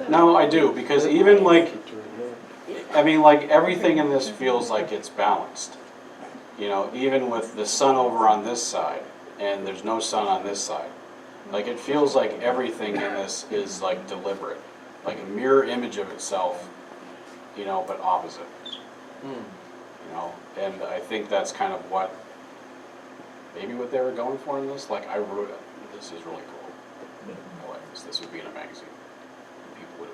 No, I do, because even like, I mean, like everything in this feels like it's balanced. You know, even with the sun over on this side and there's no sun on this side. Like it feels like everything in this is like deliberate, like a mirror image of itself, you know, but opposite. You know, and I think that's kind of what, maybe what they were going for in this. Like I wrote it, this is really cool. I like this. This would be in a magazine. People would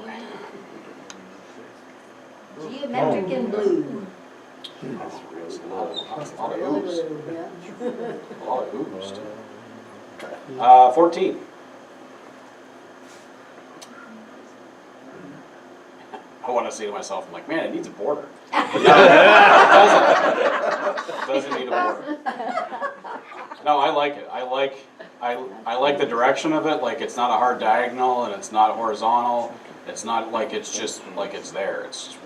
have Geometric in blue. That's a lot of ooze. A lot of ooze too. 14. I want to say to myself, I'm like, man, it needs a border. But no, it doesn't need a border. No, I like it. I like the direction of it. Like it's not a hard diagonal and it's not horizontal. It's not like it's just like it's there. It's just,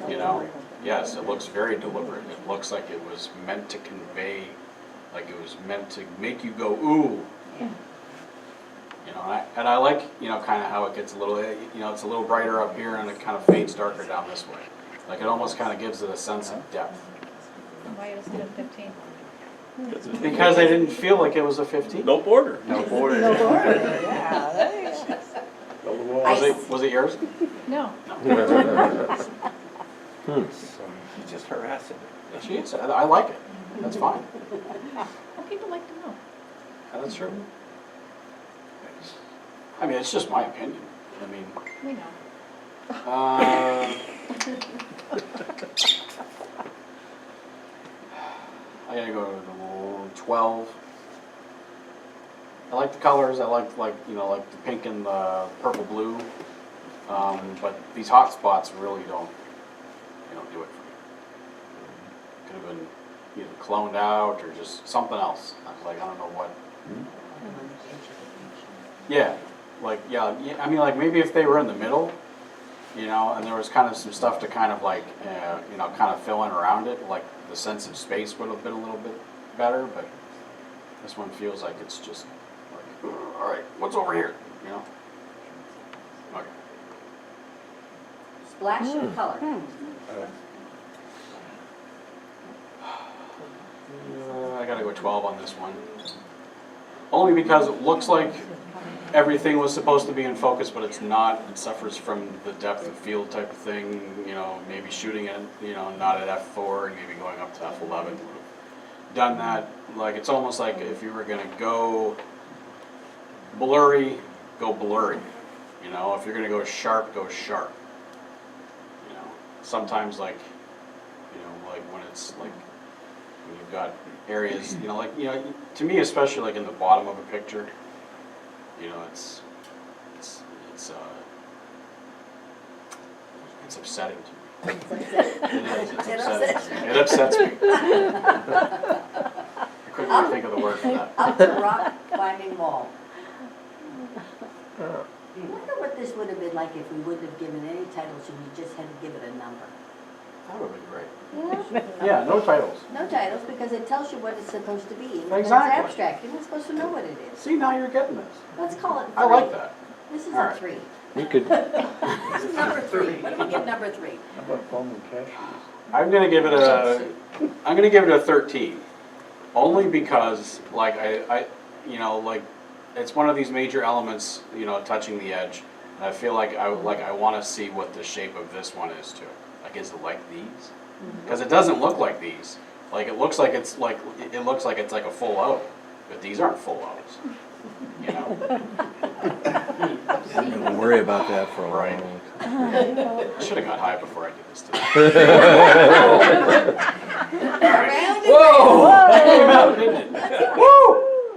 you know. Yes, it looks very deliberate. It looks like it was meant to convey, like it was meant to make you go ooh. You know, and I like, you know, kind of how it gets a little, you know, it's a little brighter up here and it kind of fades darker down this way. Like it almost kind of gives it a sense of depth. Why is it a 15? Because I didn't feel like it was a 15. No border. No border. No border, yeah, there you go. Was it yours? No. She's just harassing me. She is. I like it. That's fine. Well, people like to know. Yeah, that's true. I mean, it's just my opinion. I mean, We know. I gotta go to 12. I like the colors. I like you know, like the pink and the purple blue. But these hot spots really don't, you know, do it for me. Could have been either cloned out or just something else. I was like, I don't know what. Yeah, like yeah. I mean, like maybe if they were in the middle, you know, and there was kind of some stuff to kind of like, you know, kind of fill in around it, like the sense of space would have been a little bit better. But this one feels like it's just like, all right, what's over here, you know? Okay. Splash of color. I gotta go 12 on this one. Only because it looks like everything was supposed to be in focus, but it's not. It suffers from the depth of field type of thing, you know, maybe shooting it, you know, not at f4 and maybe going up to f11 would have done that. Like, it's almost like if you were gonna go blurry, go blurry. You know, if you're gonna go sharp, go sharp. You know, sometimes like, you know, like when it's like, when you've got areas, you know, to me, especially like in the bottom of a picture, you know, it's upsetting to me. It upsets me. I couldn't even think of the word for that. Up the rock climbing wall. I wonder what this would have been like if we wouldn't have given any titles and we just had to give it a number. That would have been great. Yeah. Yeah, no titles. No titles, because it tells you what it's supposed to be. And when Exactly. it's abstract, you're not supposed to know what it is. See, now you're getting this. Let's call it 3. I like that. This is All a right. 3. You could. This is number 3. What do we give number 3? How about foam and cashews? I'm gonna give it a 13. Only because, like, I you know, like, it's one of these major elements, you know, touching the edge. And I feel like I want to see what the shape of this one is too. Like, is it like these? Because it doesn't look like these. Like, it looks like it's like a full O, but these aren't full O's. You know. I'm gonna worry about that for a Right. while. I should have got high before I did this today. Around and Whoa! round. That came out, didn't it? Woo!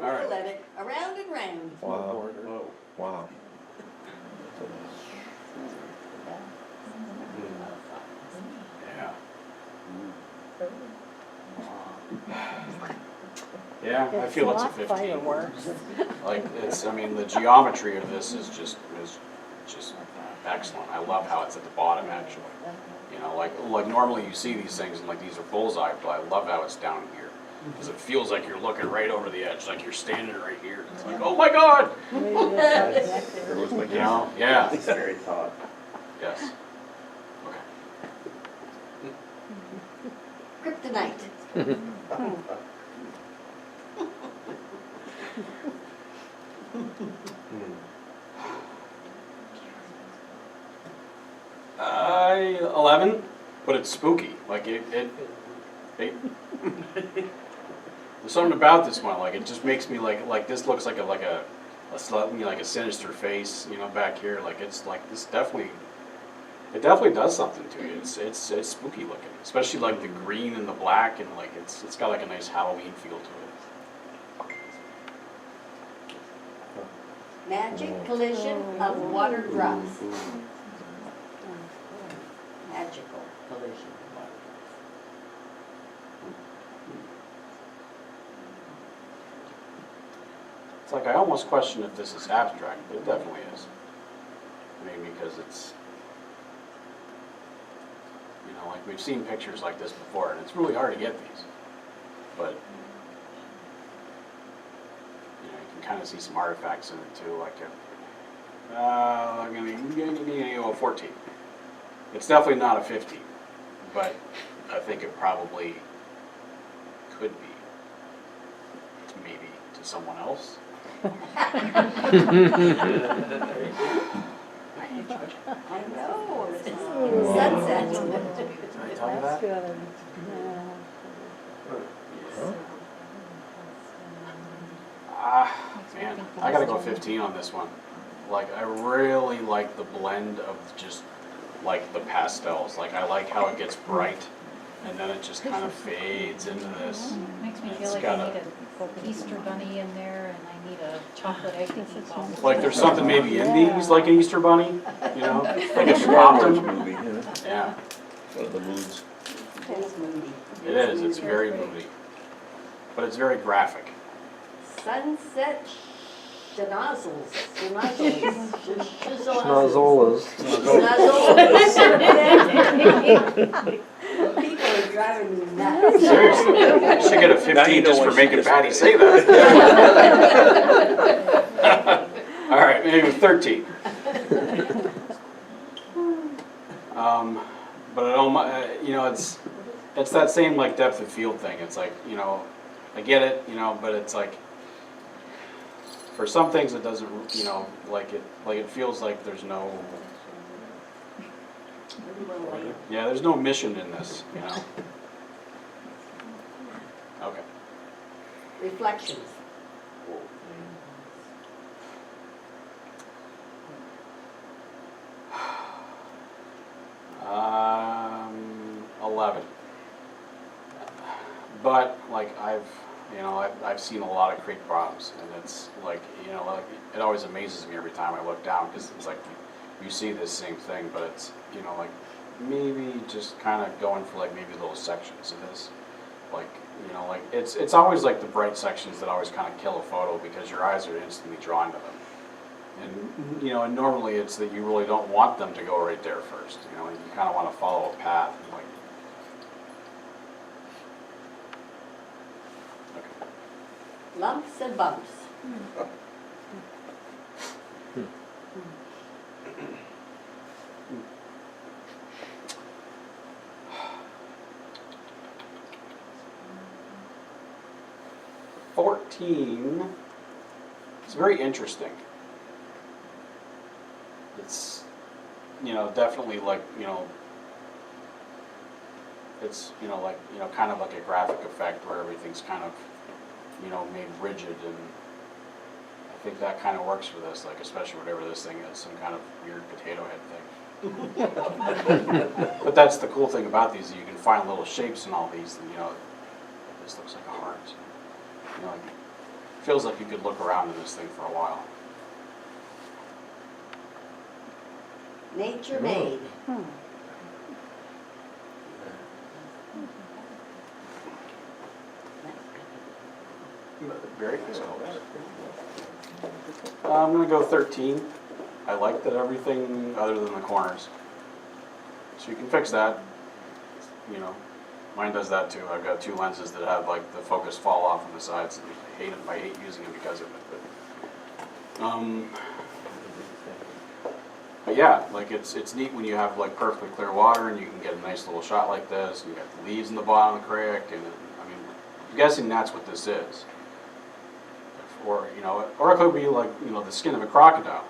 All right. Let it around and round. Wow. Wow. Yeah, I feel it's a 15. Like, it's, I mean, the geometry of this is just excellent. I love how it's at the bottom, actually. You know, like normally you see these things and like these are bullseye, but I love how it's down here. Because it feels like you're looking right over the edge, like you're standing right here. It's like, oh my God! There was my You know? Yeah. Scary thought. Yes. Okay. Kryptonite. I 11, but it's spooky. Like it there's something about this one. Like it just makes me like this looks like a slightly like a sinister face, you know, back here. Like it's like this definitely. It definitely does something to you. It's spooky looking, especially like the green and the black, and like it's got like a nice Halloween feel to it. Magic collision of water drops. Magical collision of water It's like I almost question if this is abstract, but it definitely is. I mean, because it's, you know, like we've seen pictures like this before, and it's really hard to get these. But, you know, you can kind of see some artifacts in it too, like I'm gonna go a 14. It's definitely not a 15, but I think it probably could be, maybe to someone else. I know, it's sunset. Did I tell you that? Man, I gotta go 15 on this one. Like, I really like the blend of just, like, the pastels. Like, I like how it gets bright, and then it just kind of fades into this. Makes me It's feel like got I a- need an Easter bunny in there, and I need a chocolate egg to eat off. Like, there's something maybe in these, like an Easter bunny, you know? Like if you popped Star Wars them. movie, yeah. Yeah, One of the movies. It's moody. it is. It's very moody. But it's very graphic. Sunset schnozzles. Snozzolas. People are driving me nuts. Seriously, I should get a Now you 15 know just why for she making just- Patty say that. All right, maybe 13. But it almost, you know, it's that same like depth of field thing. It's like, you know, I get it, you know, but it's like for some things it doesn't, you know, like it feels like there's no, yeah, there's no mission in this, you know. Okay. Reflections. 11. But like I've seen a lot of creek bottoms, and it's like, you know, like it always amazes me every time I look down, because it's like you see this same thing, but it's, you know, like maybe just kind of going for like maybe little sections of this, like, you know, like it's always like the bright sections that always kind of kill a photo, because your eyes are instantly drawn to them. And, you know, and normally it's that you really don't want them to go right there first, you know, you kind of want to follow a path, like. Okay. Lumps and bumps. $14. It's very interesting. It's, you know, definitely like, you know, it's, you know, like, you know, kind of like a graphic effect where everything's kind of, you know, made rigid, and I think that kind of works for this, like especially whatever this thing is, some kind of weird potato head thing. But that's the cool thing about these, you can find little shapes in all these, and, you know, this looks like a heart. So, you know, like, it feels like you could look around in this thing for a while. Nature made. Very nice colors. I'm gonna go 13. I like that everything other than the corners. So you can fix that, you know. Mine does that too. I've got 2 lenses that have like the focus fall off on the sides. And I hate using them because of it. But yeah, like it's neat when you have like perfectly clear water and you can get a nice little shot like this. And you got the leaves in the bottom of the creek, and I mean, I'm guessing that's what this is. Or or it could be like the skin of a crocodile.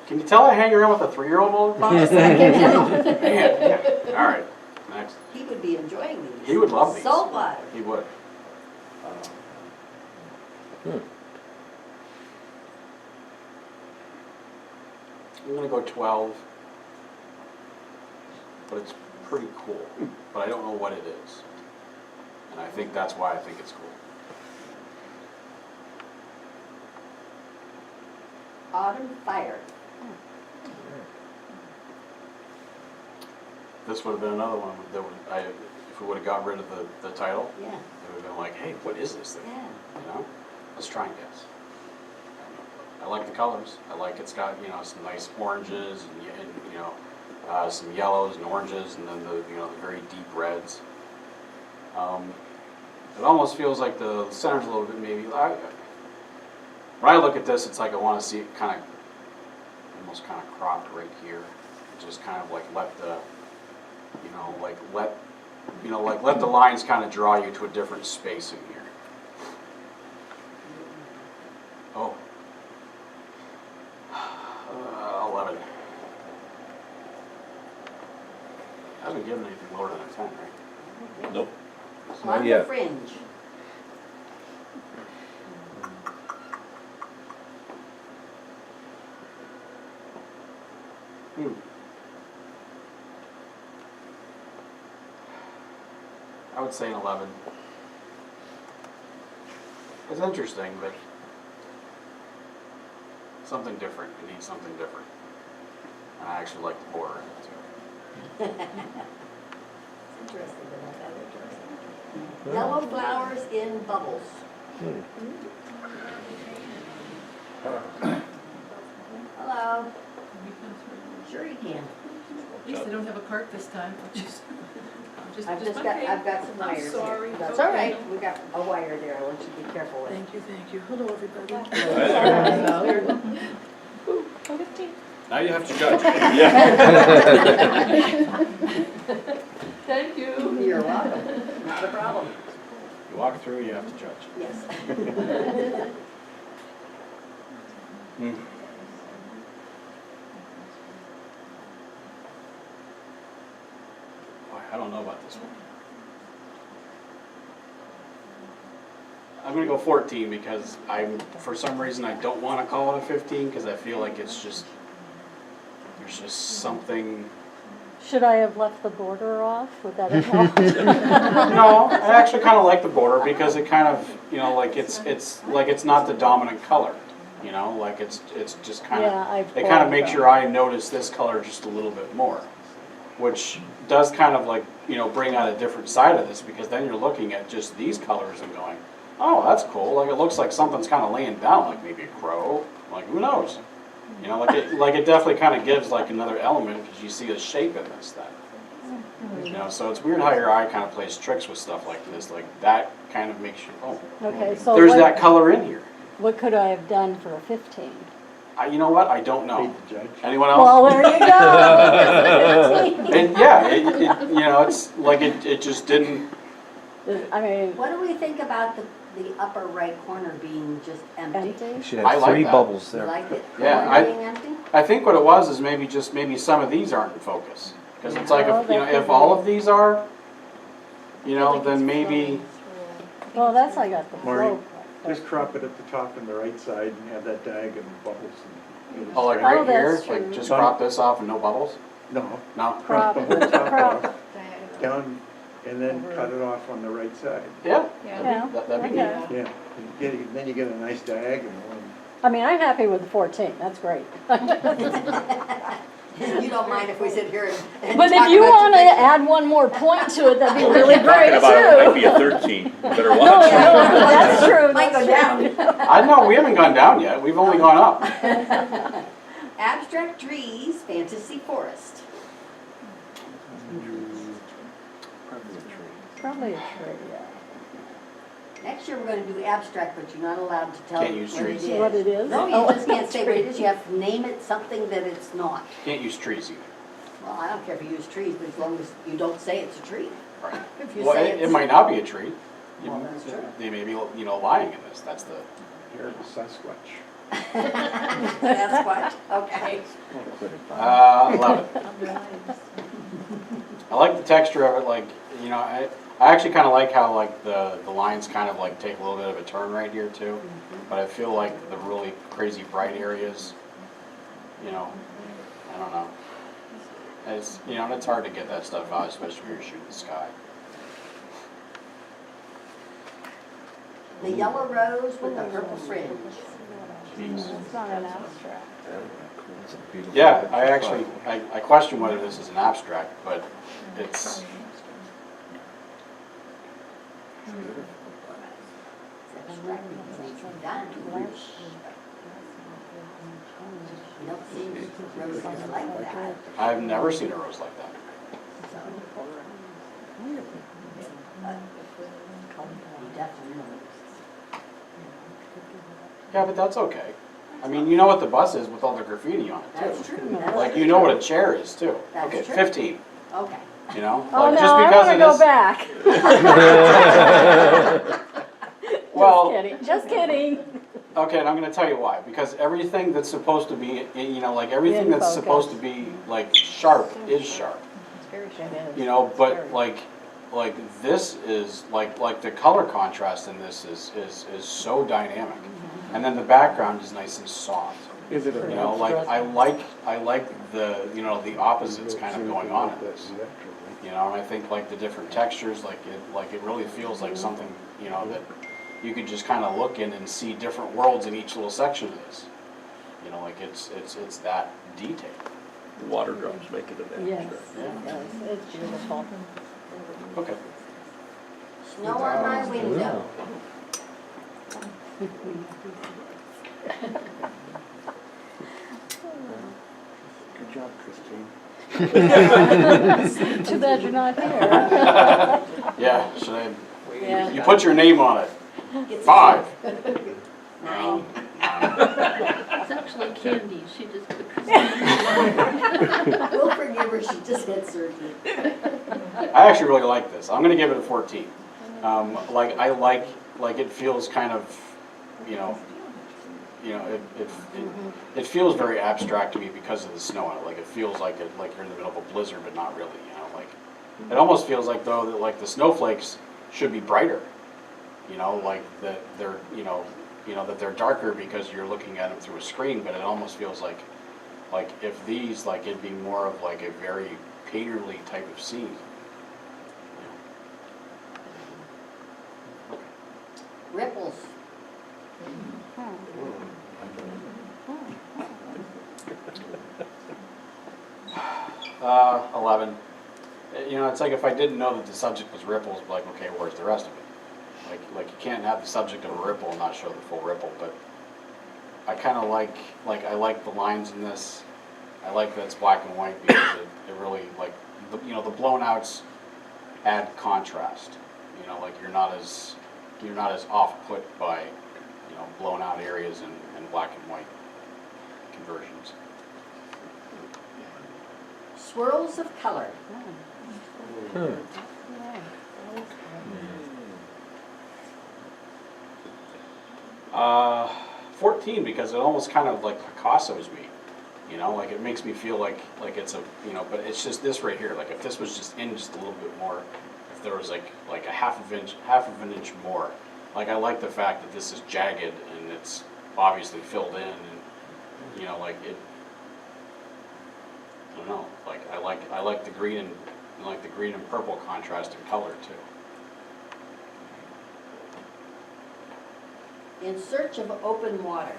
Can you tell I hang around with a 3-year-old all the time? Yes, I can tell. Man, yeah. All right, next. He would be enjoying these. He would love these. Salt water. He would. I'm gonna go 12, but it's pretty cool. But I don't know what it is, and I think that's why I think it's cool. Autumn fire. This would have been another one that if we would have got rid of the title, Yeah, it would have been like, hey, what is this thing? yeah. Let's try and guess. I like the colors. I like it's got some nice oranges and some yellows and oranges, and then the very deep reds. It almost feels like the center's a little bit maybe. When I look at this, it's like I want to see it almost kind of cropped right here. Just kind of like let the let the lines kind of draw you to a different space in here. Oh. 11. I haven't given anything lower than a 10, right? Nope. On the yet. fringe. I would say an 11. It's interesting, but something different. It needs something different. And I actually like the border in it too. It's interesting, but not that interesting. Yellow flowers in bubbles. Hello. Sure you can. At least I don't have a cart this time. I've got some wires here. sorry. That's Okay. all right. We got a wire there. I want you to be careful with. Thank you. Hello, everybody. Now you have to judge. Thank you. You're welcome. Not a problem. You walk through, you have to judge. Yes. Hmm. Boy, I don't know about this one. I'm gonna go 14 because for some reason I don't want to call it a 15 because I feel like there's just something. Should I have left the border off? Would that have helped? No, I actually kind of like the border because it kind of, like it's like it's not the dominant color, like it's just kind of, Yeah, it kind of makes your eye notice this color just a little bit more, which does kind of like, bring out a different side of this because then you're looking at just these colors and going, oh, that's cool, like it looks like something's kind of laying down, like maybe a crow, like who knows? Like it definitely kind of gives like another element because you see a shape in this thing. So it's weird how your eye kind of plays tricks with stuff like this. Like that kind of makes you, Okay, so there's what, that color in here. what could I have done for a 15? You know what? I don't know. Hate the judge. Anyone else? Well, there you go. 15. And yeah, it's like it just didn't. I mean, What do we think about the upper right corner being just empty? empty? You should I have like 3 that. bubbles You there. like it? Yeah, Corner being empty? I think what it was is maybe some of these aren't in focus because it's like Oh, if that could if be. all of these are, then maybe. Well, that's how I got the Maureen, flow. just crop it at the top on the right side and have that diagonal bubbles. Oh, like Oh, right here, that's like true. just crop this off and no bubbles. No, No. crop the whole top Crop. off, down, and then cut it off on the right side. Yeah. Yeah, That'd be neat. okay. Yeah, and then you get a nice diagonal. I mean, I'm happy with 14, that's great. You don't mind if we sit here and But talk if you about want to your picture? add one more point to it, that'd be really great Talking about it might be too. a 13. You better No, watch. that's true, Might go that's true. I know, we haven't gone down yet, we've only gone up. Abstract trees, fantasy forest. Probably a tree, yeah. Next year, we're gonna do abstract, but you're not allowed to tell Can't what use it trees. is. What it is? No, Oh. you just can't say what it is, you have to name it something that it's not. Can't use trees either. Well, I don't care if you use trees, but as long as you don't say it's a tree. Right. If you Well, say it it's. might not be a tree. Well, that's true. They may be, lying in this, that's the, You're the Sasquatch. That's what, okay. 11. I like the texture of it, like, I actually kind of like how like the lines kind of like take a little bit of a turn right here too. But I feel like the really crazy bright areas, I don't know. It's, and it's hard to get that stuff out, especially when you're shooting the sky. The yellow rose with the purple fringe. It's not an abstract. Yeah, I question whether this is an abstract, but it's, It's abstract because it's done. You don't see roses like that. I've never seen a rose like that. You definitely know. Yeah, but that's okay. I mean, you know what the bus is with all the graffiti on it That's too. true. That's Like, you know what a chair is too. That's Okay, true. 15, Okay. Oh, Like, no, just I because wanna it go is- back. Well, Just kidding, just kidding. okay, and I'm gonna tell you why. Because everything that's supposed to be, like everything In that's focus. supposed to be like sharp is sharp. It's very sharp. But like this is like the color contrast in this is so dynamic, and then the background is nice and soft. Is it Like I like the the opposites kind of going on in this. And I think like the different textures, like it really feels like something that you could just kind of look in and see different worlds in each little section of this. Like it's that detailed. Water drops make it an Yes, abstract. it does, it's beautiful. Okay. Snow on my window. Good job, Christine. Too bad you're not here. Yeah. Should I? Yeah. You put your name on it. Gets a 5. 9. It's actually candy, she just put. We'll forgive her, she just had surgery. I actually really like this. I'm gonna give it a 14. Like it feels kind of, it feels very abstract to me because of the snow on it. Like it feels like you're in the middle of a blizzard, but not really. Like it almost feels like though that like the snowflakes should be brighter. Like that they're that they're darker because you're looking at them through a screen. But it almost feels like if these it'd be more of like a very painterly type of scene. Ripples. 11. It's like if I didn't know that the subject was ripples, like, okay, where's the rest of it? Like you can't have the subject of a ripple and not show the full ripple, but I kind of like I like the lines in this. I like that it's black and white because it really, the blown outs add contrast. Like you're not as off put by, blown out areas and black and white conversions. Swirls of color. 14 because it almost kind of like Picasso's me. Like it makes me feel like it's a, but it's just this right here. Like if this was just in just a little bit more, if there was like a half of an inch more. Like I like the fact that this is jagged and it's obviously filled in, and like it. I don't know. Like I like the green and purple contrast in color too. In search of open water.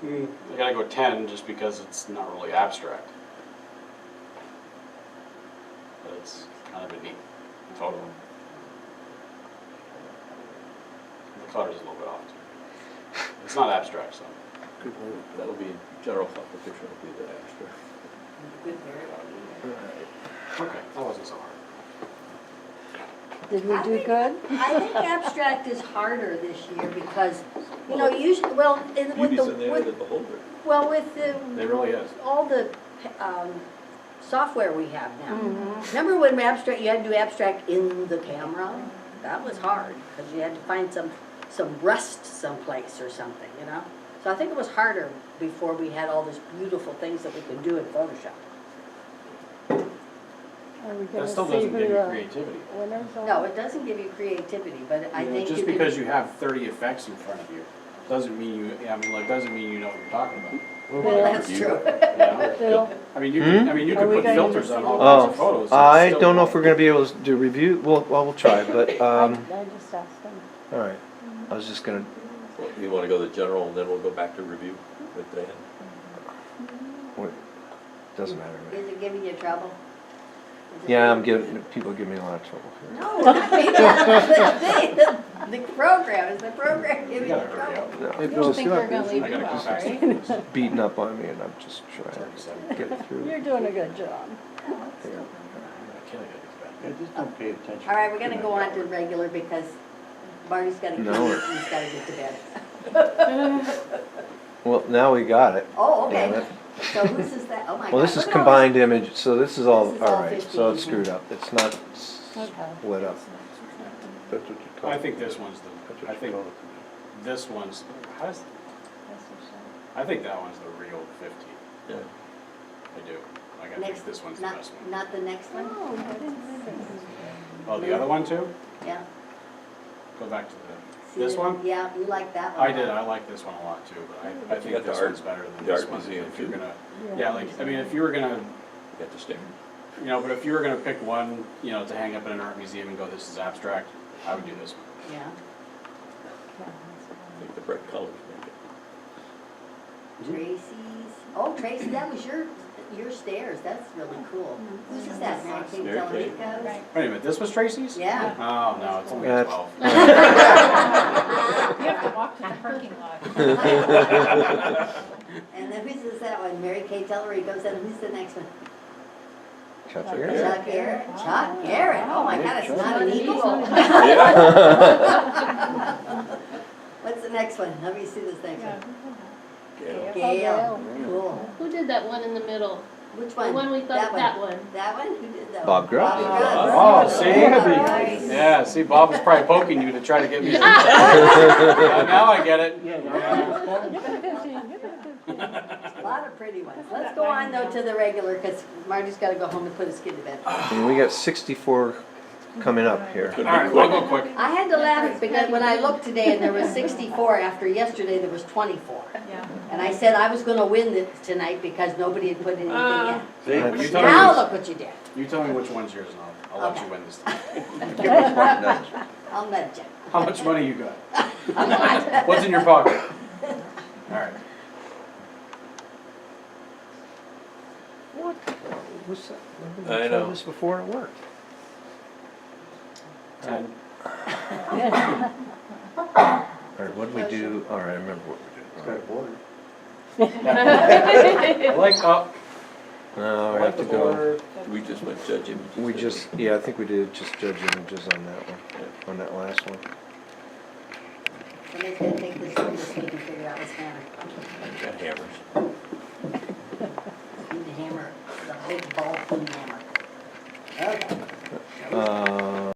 I gotta go 10 just because it's not really abstract. But it's kind of a neat photo. The color is a little bit off too. It's not abstract, so. That'll be general composition will be the abstract. Could very well be. Okay, that wasn't so hard. Did we do good? I think abstract is harder this year because, you know, usually, well, with Beauty's in the the, eye of the with, beholder. well, with the. It really is. All the, software we have now. Remember when abstract, you had to do abstract in the camera? That was hard, because you had to find some rest someplace or something, you know? So I think it was harder before we had all these beautiful things that we could do in Photoshop. Are we That gonna still see doesn't who give you the creativity. winners are? No, it doesn't give you creativity, but I You know, think just you can. because you have 30 effects in front of you, doesn't mean you, doesn't mean you know what you're talking about. Well, Bill, that's true. You know? Bill, I mean, you Hmm? could Are we put going filters to on see all the- kinds of Oh, photos. and I it still don't know if won't. we're gonna be able to do review, we'll try, but, I just asked him. all right. I was just gonna, Well, you wanna go to general and then we'll go back to review at the end? wait, doesn't matter. to me. Is it giving you trouble? Is it Yeah, people give me a lot of trouble here. No, I mean, the program, is the program You giving you gotta hurry trouble? up. No, You don't think we're gonna leave I you gotta go out, fast. right? beating up on me and I'm just trying to 37. get it through. You're doing a good job. Yeah. Yeah, just don't pay attention. All right, we're gonna go on to regular because Marty's gotta get, No. he's gotta get to bed. Well, now we got it. Oh, Damn okay. it. So whose is that? Oh my God. Well, this is look at all combined image, so this is all, This is all all right, so 15, it's screwed up. It's not Okay. split up. That's what you call it. I think this one's That's the, what I you think call it. this one's, how's, I think that one's the real 15. Yeah. I do. Like, I Next, think this one's the not, best one. not the next one? Oh, the other one too? Yeah. Go back to See this the- one? Yeah, you like that one. I did, I like this one a lot too, but I You think got the this art- one's better than the this art one. museum, If you're too. gonna, yeah, like, I mean, if you were gonna, You got the sticker. you know, but if you were gonna pick one, you know, to hang up in an art museum and go, this is abstract, I would do this one. Yeah. I think the bright colors make it. Tracy's, oh, Tracy, that was your stairs, that's really cool. Whose is that, Mary Kate Mary Kate. Delamico's? Right. Wait a minute, this was Tracy's? Yeah. Oh, no, it's only That's- 12. You have to walk to the parking lot. And then whose is that one? Mary Kate Delarico's, and who's the next one? Chuck Chuck Garrett. Chuck Garrett. Chuck Garrett, oh my God, it's not an equal. What's the next one? Let me see this next one. Yeah. Gail, cool. Who did that one in the middle? Which The one? one we thought, that one. That one? Who did that Bob one? Grubb. Bobby Grubb. Oh, see? Nice. Yeah, see, Bob was probably poking you to try to get me. Yeah, now I get it. Give it a 15, give it a 15. A lot of pretty ones. Let's go on though to the regular, because Marty's gotta go home and put his kid to bed. And we got 64 coming up here. All right, I'll go quick. I had to laugh because when I looked today and there was 64, after yesterday there was 24. Yeah. And I said I was gonna win this tonight because nobody had put anything in. See? You tell Now me, look what you did. you tell me which one's yours and I'll let Okay. you win this time. Give us one nudge. I'll nudge you. How much money you got? A lot. What's in your pocket? All right. What? What's that? I I know. tried this before, it worked. 10. All right, what did we do? All right, I remember what It's we got a border. I like up. did. No, I I like have the to go. border. We just went judge images. We just, yeah, I think we did just judge images on that one, on that last one. Somebody's gonna take this one so we can figure out what's hammer. Got hammers. Need to hammer, the big ball peen hammer. Okay.